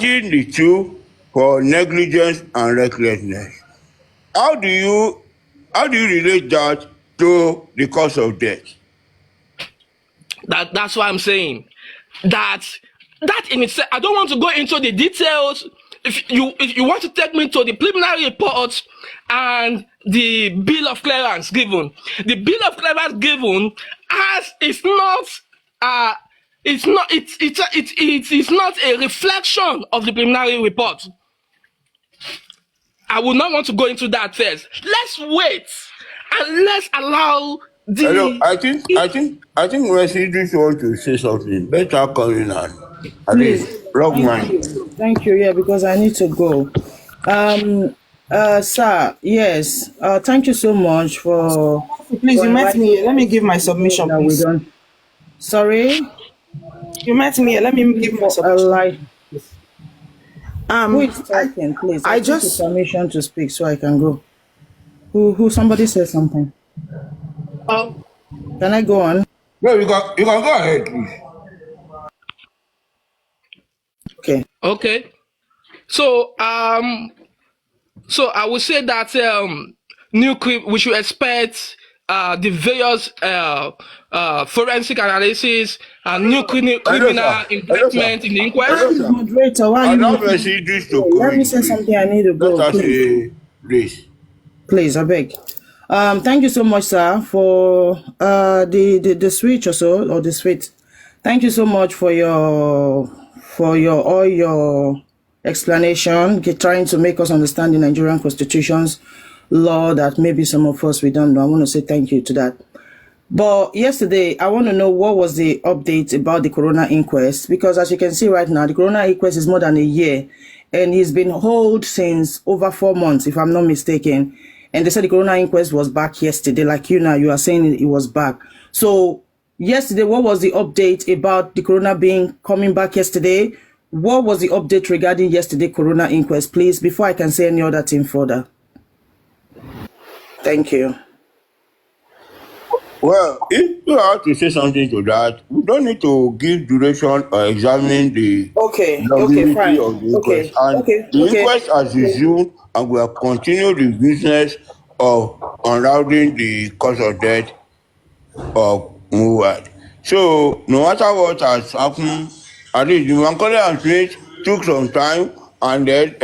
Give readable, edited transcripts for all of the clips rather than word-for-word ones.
discharging the two for negligence and recklessness. How do you relate that to the cause of death? That's why I'm saying that in itself, I don't want to go into the details. If you want to take me to the preliminary report and the bill of clearance given, the bill of clearance given as it's not a reflection of the preliminary report. I would not want to go into that first. Let's wait and let's allow the. Hello, I think Mercy just want to say something. Better come in and at least rock mine. Thank you. Yeah, because I need to go. Sir, yes. Thank you so much for. Please, you met me. Let me give my submission, please. Sorry. You met me. Let me give my submission. Who is talking, please? I just permission to speak so I can go. Who? Somebody said something. Can I go on? No, you can go ahead, please. Okay. So I would say that we should expect the various forensic analysis and new criminal indictment in the inquest. Moderator, why are you let me say something. I need to go. Please, I beg. Thank you so much, sir, for the switch or so, or the switch. Thank you so much for your all your explanation, trying to make us understand the Nigerian Constitution's law that maybe some of us we don't know. I want to say thank you to that. But yesterday, I want to know what was the update about the Corona inquest, because as you can see right now, the Corona inquest is more than a year, and it's been held since over 4 months, if I'm not mistaken. And they said the Corona inquest was back yesterday, like you now, you are saying it was back. So yesterday, what was the update about the Corona coming back yesterday? What was the update regarding yesterday Corona inquest, please, before I can say any other thing further? Thank you. Well, if you have to say something to that, we don't need to give duration or examine the fine. of the inquest. The inquest has resumed, and we have continued the business of unraveling the cause of death of mohbad. So no matter what has happened, at least the Macaulay and Smith took some time, and then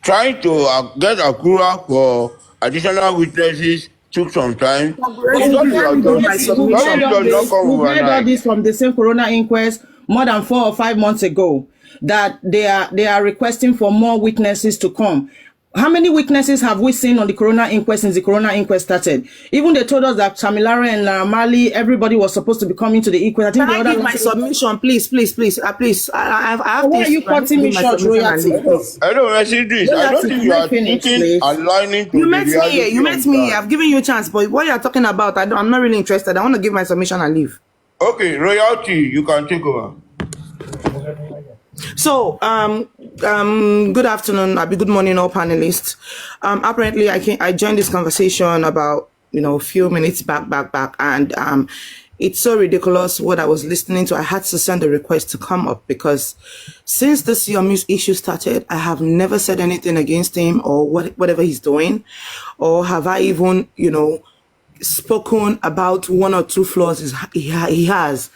trying to get approval for additional witnesses took some time. We've heard all this from the same Corona inquest more than 4 or 5 months ago, that they are requesting for more witnesses to come. How many witnesses have we seen on the Corona inquest since the Corona inquest started? Even they told us that Chamilare and Mali, everybody was supposed to be coming to the inquest. Can I give my submission, please? Please. I have. Why are you cutting me short, royalty? I don't see this. I don't think you are thinking aligning to you met me here. You met me here. I've given you a chance, but what you are talking about, I'm not really interested. I want to give my submission and leave. Okay, royalty, you can take over. So, good afternoon, good morning, all panelists. Apparently, I joined this conversation about, a few minutes back, and it's so ridiculous what I was listening to. I had to send a request to come up because since this Yomi's issue started, I have never said anything against him or whatever he's doing, or have I even, spoken about 1 or 2 flaws he has.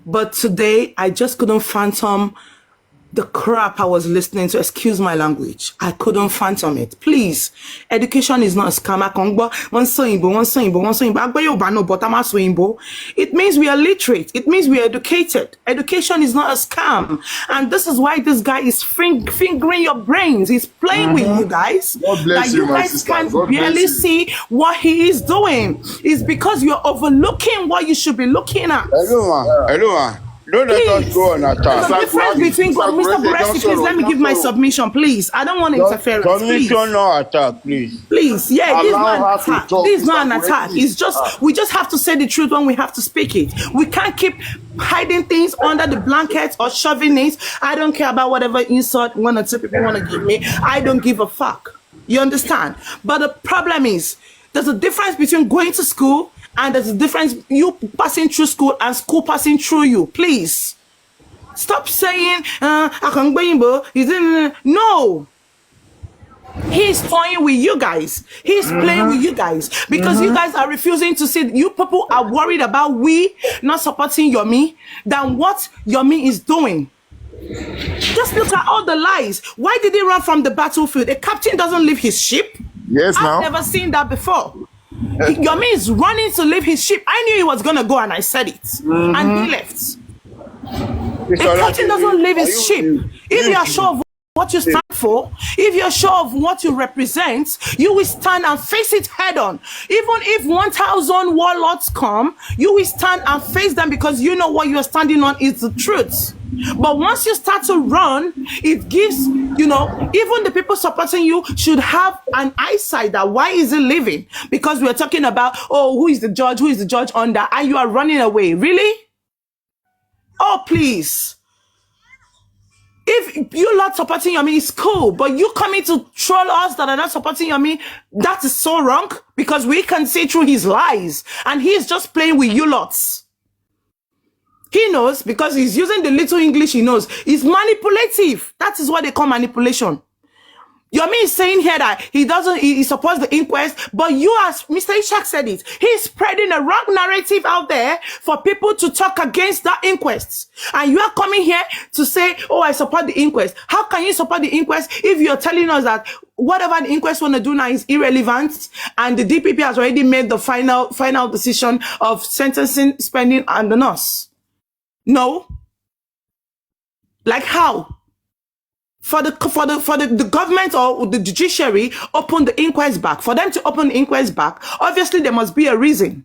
But today, I just couldn't fathom the crap I was listening to. Excuse my language. I couldn't fathom it. Please, education is not a scam. It means we are literate. It means we are educated. Education is not a scam. And this is why this guy is fingering your brains. He's playing with you guys. God bless you guys can barely see what he is doing. It's because you're overlooking what you should be looking at. Hello. Don't let us go on attack. There's a difference between Mr. Buresi, please let me give my submission, please. I don't want interference. Submission, no attack, please. Please, yeah, this is not an attack. This is not an attack. It's just we just have to say the truth when we have to speak it. We can't keep hiding things under the blanket or shoving it. I don't care about whatever insult 1 or 2 people want to give me. I don't give a fuck. You understand? But the problem is, there's a difference between going to school and there's a difference you passing through school and school passing through you. Please. Stop saying, Akangbayimbo, no. He's toying with you guys. He's playing with you guys because you guys are refusing to see. You people are worried about we not supporting Yomi than what Yomi is doing. Just look at all the lies. Why did he run from the battlefield? A captain doesn't leave his ship. Yes, I've now. never seen that before. Yomi is running to leave his ship. I knew he was gonna go, and I said it, and he left. A captain doesn't leave his ship. If you are sure of what you stand for, if you're sure of what you represent, you will stand and face it head on. Even if 1,000 warlords come, you will stand and face them because you know what you're standing on is the truth. But once you start to run, it gives, even the people supporting you should have an eyesight that why is he leaving? Because we're talking about, who is the judge under, and you are running away. Really? Oh, please. If you're not supporting Yomi, it's cool. But you coming to troll us that are not supporting Yomi, that is so wrong because we can see through his lies. And he's just playing with you lots. He knows because he's using the little English he knows. He's manipulative. That is what they call manipulation. Yomi is saying here that he supports the inquest, but you, as Mr. Ishak said it, he's spreading a wrong narrative out there for people to talk against that inquest. And you are coming here to say, I support the inquest. How can you support the inquest if you're telling us that whatever the inquest want to do now is irrelevant and the DPP has already made the final decision of sentencing, spending on us? No. Like how? For the government or the judiciary open the inquest back. For them to open the inquest back, obviously there must be a reason.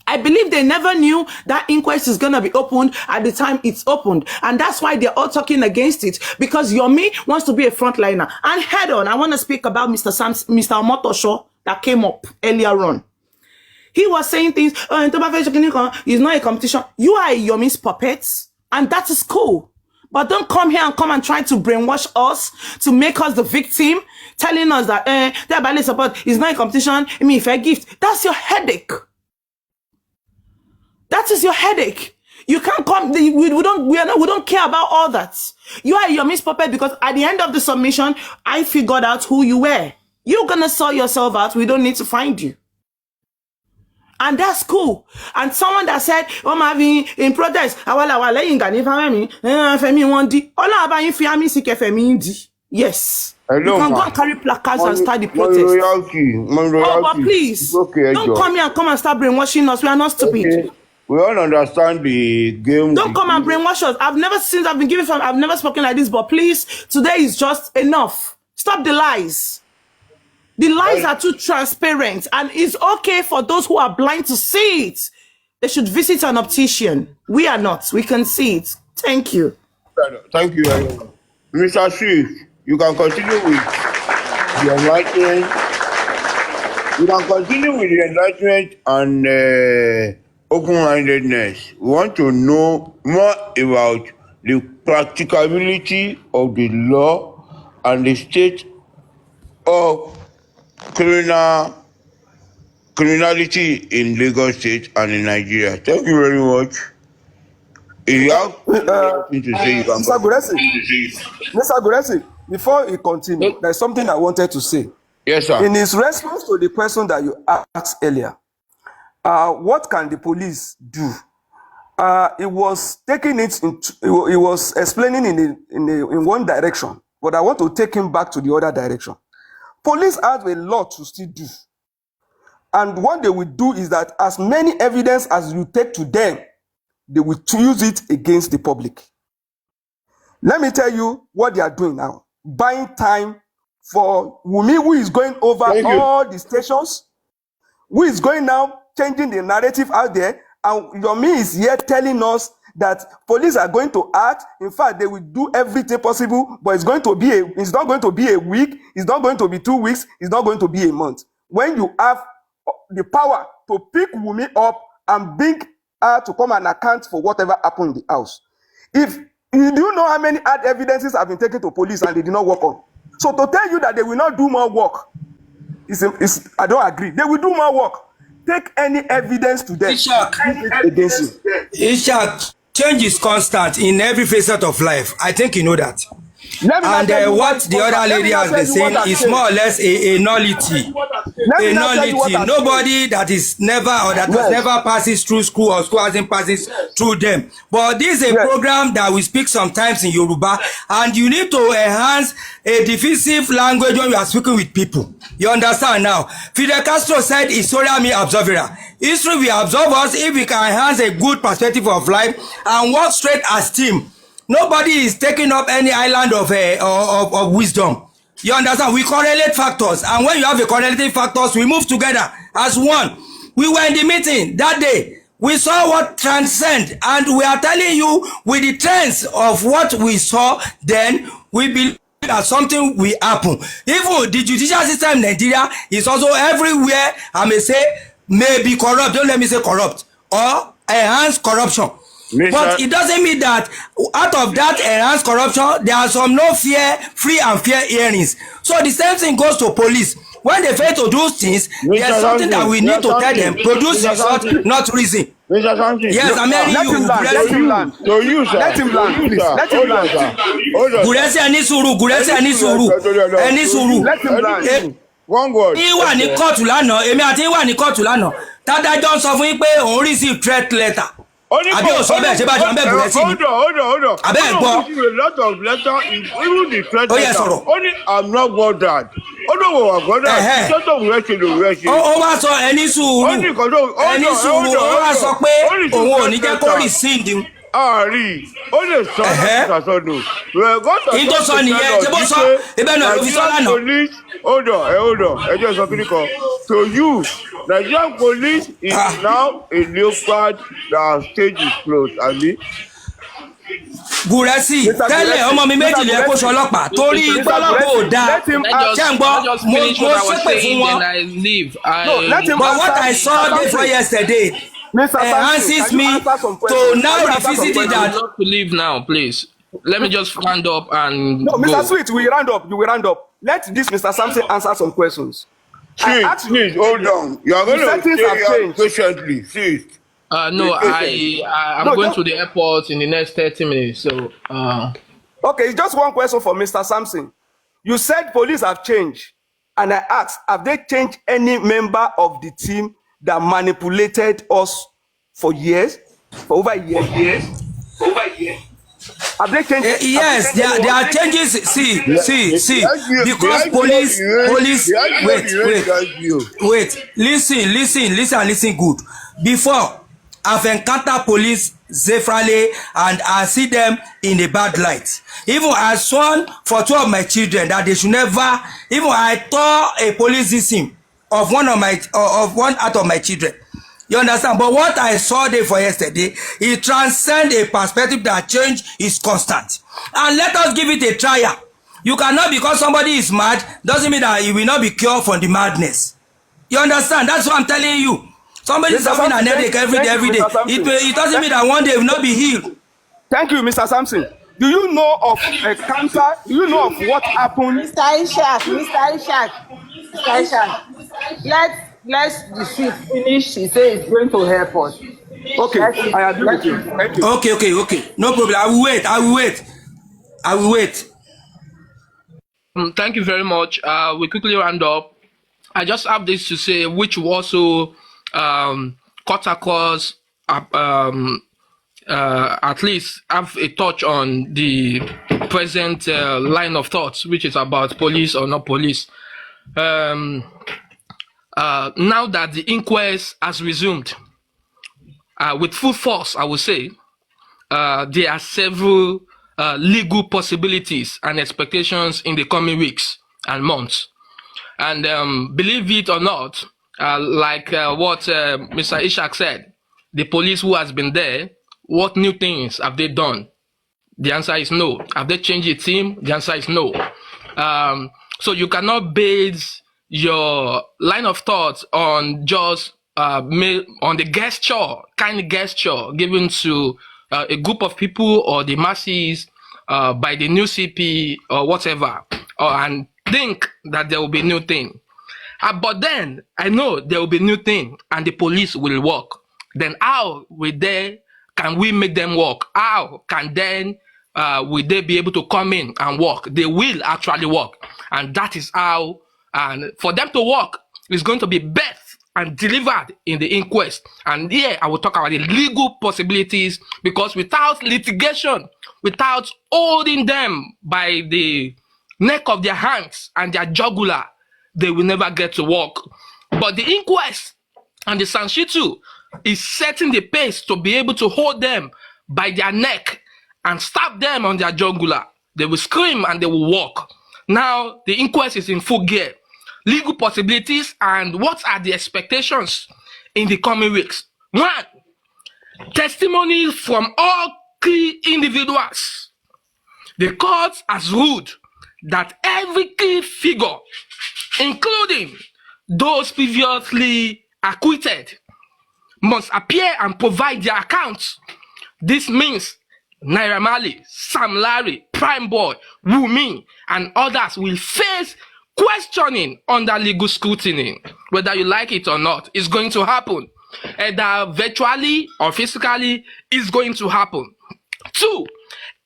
I believe they never knew that inquest is going to be opened at the time it's opened. And that's why they're all talking against it. Because Yomi wants to be a frontliner. And head on, I want to speak about Mr. Omotosho that came up earlier on. He was saying things, it's not a competition. You are a Yomi's puppet. And that is cool. But don't come here and try to brainwash us, to make us the victim, telling us that their ballet support is not a competition, I mean, if a gift. That's your headache. That is your headache. You can't come, we don't care about all that. You are your puppet because at the end of the submission, I figured out who you were. You're gonna sort yourself out, we don't need to find you. And that's cool. And someone that said, I'm having in protest, yes. Hello, you can go and carry placards and start the protest. But please, okay, don't come and start brainwashing us. We are not stupid. Okay. We all understand the game. Don't come and brainwash us. I've never spoken like this, but please, today is just enough. Stop the lies. The lies are too transparent, and it's okay for those who are blind to see it. They should visit an optician. We are not. We can see it. Thank you. Thank you, Mr. Chief. You can continue with the enlightenment. You can continue with the enlightenment and open-mindedness. We want to know more about the practicability of the law and the state of criminality in Lagos State and in Nigeria. Thank you very much. If you have anything to say, you can Mr. Guresi, before you continue, there's something I wanted to say. Yes, sir. In his response to the question that you asked earlier, what can the police do? He was taking it he was explaining in one direction, but I want to take him back to the other direction. Police have a lot to still do. And what they will do is that as many evidence as you take to them, they will use it against the public. Let me tell you what they are doing now. Buying time for Wumi, who is going over all the stations, who is going now changing the narrative out there, and Yomi is here telling us that police are going to act. In fact, they will do everything possible, but it's not going to be a week, it's not going to be 2 weeks, it's not going to be a month. When you have the power to pick Wumi up and bring her to come and account for whatever happened in the house. If you do know how many hard evidences have been taken to police and they did not work on. So to tell you that they will not do more work, I don't agree. They will do more work. Take any evidence to them against you. Ishak, change is constant in every facet of life. I think you know that. And what the other lady has been saying is more or less a nullity. A nullity. Nobody that is never or that has never passes through school or school hasn't passes through them. But this is a program that we speak sometimes in Yoruba, and you need to enhance a diffusive language when you are speaking with people. You understand now? Fidel Castro said, "Historia me observera." History will observe us if we can enhance a good perspective of life and work straight as team. Nobody is taking up any island of wisdom. You understand? We correlate factors, and when you have a correlating factors, we move together as one. We were in the meeting that day. We saw what transcend, and we are telling you with the trends of what we saw, then we believe that something will happen. Even the judicial system in Nigeria is also everywhere, I may say, may be corrupt. Don't let me say corrupt, or enhance corruption. But it doesn't mean that out of that enhanced corruption, there are some no fear, free and fair hearings. So the same thing goes to police. When they fail to do things, there's something that we need to tell them. Produce result, not reason. Yes, I'm hearing you. Let him land. Let him land, please. Let him land. Guresi ẹni sùúrù, Guresi ẹni sùúrù, ẹni sùúrù. Let him land. One word. Ní wà ní kóòtù lánàá, èmi àti wà ní kóòtù lánàá. Tádájọ́ sọ fún yín pé òun receive threat letter. Àbí ò sọ bẹ́ẹ̀ ṣe bá jọ ń bẹ̀ Guresi ni. Hold on. Abẹ́ ẹ̀ gbọ́. A lot of letter, even the threat Ó yẹ sọ̀rọ̀. Only I'm not bothered. Ó ló wò wà bothered. Ìjọ́tọ̀ òun rẹ̀ ṣe lòun rẹ̀ ṣe. Ó wá sọ ẹni sùúrù. Ẹni sùúrù ó wá sọ pé òun ò ní jẹ́ kó rescind. Àárí ó lè sọ láti ṣàṣọdù. Èyí tó sọ nìyẹn ṣé bó sọ ibẹ̀ náà ló fi sọ lánàá. Hold on. Ẹjọ́ sọ kí ni kan. To you, Nigerian police is now a leopard that stage is closed, abi. Guresi tẹ́lẹ̀ ọmọ mi méjì lè kó sọ ọlọ́pàá torí gbọ́lọ́pọ̀ ò dáa ṣé ń gbọ́ mo ṣépè fún wọn. But what I saw day before yesterday enhances me to now revisit it that. Not to leave now, please. Let me just round up and No, go. Mr. Sweet, we round up. You will round up. Let this Mr. Samson answer some questions. Please, hold on. You are going to stay here patiently. Please. No, I'm going to the airport in the next 30 minutes. So, Okay, just one question for Mr. Samson. You said police have changed, and I asked, have they changed any member of the team that manipulated us for years, for over years? Have they changed? Yes, there are changes. See. Because police. Wait. Listen good. Before, I've encountered police severally, and I see them in a bad light. Even I sworn for 2 of my children that they should never. Even I tore a police system of one out of my children. You understand? But what I saw there for yesterday, it transcends a perspective that change is constant. And let us give it a trial. You cannot, because somebody is mad, doesn't mean that he will not be cured from the madness. You understand? That's what I'm telling you. Somebody is suffering an headache every day. It doesn't mean that one day will not be healed. Thank you, Mr. Samson. Do you know of a cancer? Do you know of what happened? Mr. Ishaq, let the ship finish. He says he's going to help us. Okay, I agree with you. Thank you. Okay. No problem. I will wait. thank you very much. We quickly round up. I just have this to say, which will also cut across, at least have a touch on the present line of thoughts, which is about police or not police. Now that the inquest has resumed with full force, I would say, there are several legal possibilities and expectations in the coming weeks and months. And believe it or not, like what Mr. Ishaq said, the police who has been there, what new things have they done? The answer is no. Have they changed the team? The answer is no. So you cannot base your line of thought on just on the kind gesture given to a group of people or the masses by the new CP or whatever, and think that there will be new thing. But then I know there will be new thing and the police will work. Then how will they can we make them work? How can then will they be able to come in and work? They will actually work. And that is how, and for them to work, it's going to be birthed and delivered in the inquest. And here I will talk about the legal possibilities, because without litigation, without holding them by the neck of their hands and their jugular, they will never get to work. But the inquest and the Sanshitu is setting the pace to be able to hold them by their neck and stab them on their jugular. They will scream and they will walk. Now the inquest is in full gear. Legal possibilities and what are the expectations in the coming weeks? 1. Testimonies from all key individuals. The court has ruled that every key figure, including those previously acquitted, must appear and provide their accounts. This means Naira Marley, Sam Larry, Prime Boy, Wumi, and others will face questioning under legal scrutiny. Whether you like it or not, it's going to happen. Either virtually or physically, it's going to happen. 2.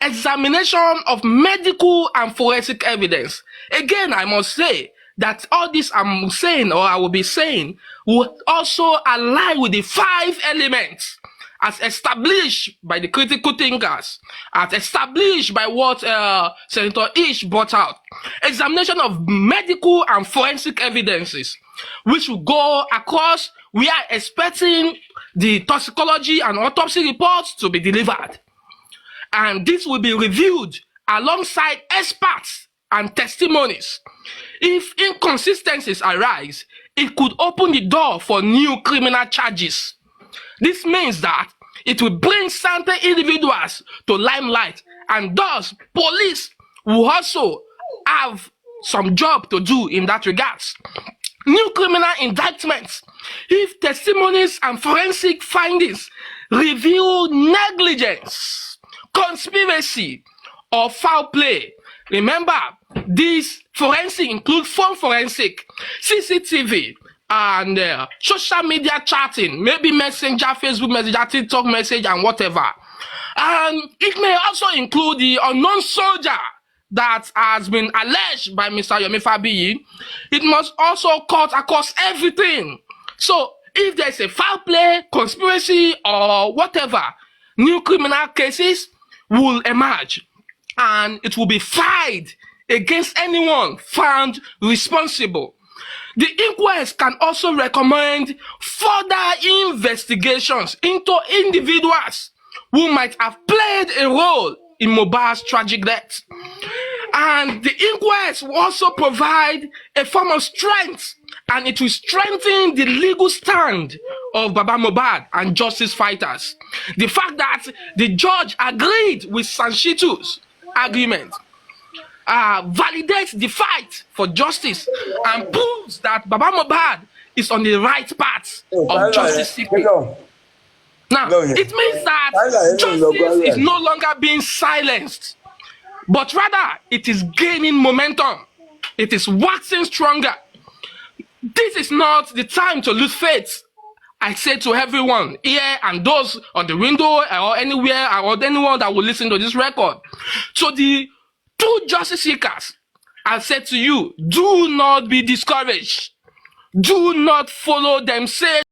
Examination of medical and forensic evidence. Again, I must say that all this I'm saying, or I will be saying, will also align with the 5 elements as established by the critical thinkers, as established by what Senator Ish brought out. Examination of medical and forensic evidences, which will go across. We are expecting the toxicology and autopsy reports to be delivered. And this will be reviewed alongside experts and testimonies. If inconsistencies arise, it could open the door for new criminal charges. This means that it will bring certain individuals to limelight, and thus police will also have some job to do in that regards. New criminal indictments. If testimonies and forensic findings reveal negligence, conspiracy, or foul play. Remember, these forensic include phone forensic, CCTV, and social media chatting, maybe messenger, Facebook messenger, TikTok message, and whatever. And it may also include the unknown soldier that has been alleged by Mr. Yomi Fabiyi. It must also cut across everything. So if there's a foul play, conspiracy, or whatever, new criminal cases will emerge, and it will be filed against anyone found responsible. The inquest can also recommend further investigations into individuals who might have played a role in Mohbad's tragic death. And the inquest will also provide a form of strength, and it will strengthen the legal stand of Baba Mohbad and justice fighters. The fact that the judge agreed with Sanshitu's argument validates the fight for justice and proves that Baba Mohbad is on the right path of justice seeking. Now, it means that justice is no longer being silenced, but rather it is gaining momentum. It is waxing stronger. This is not the time to lose faith. I say to everyone here and those on the window or anywhere, or anyone that will listen to this record, to the two justice seekers, I said to you, do not be discouraged. Do not follow them say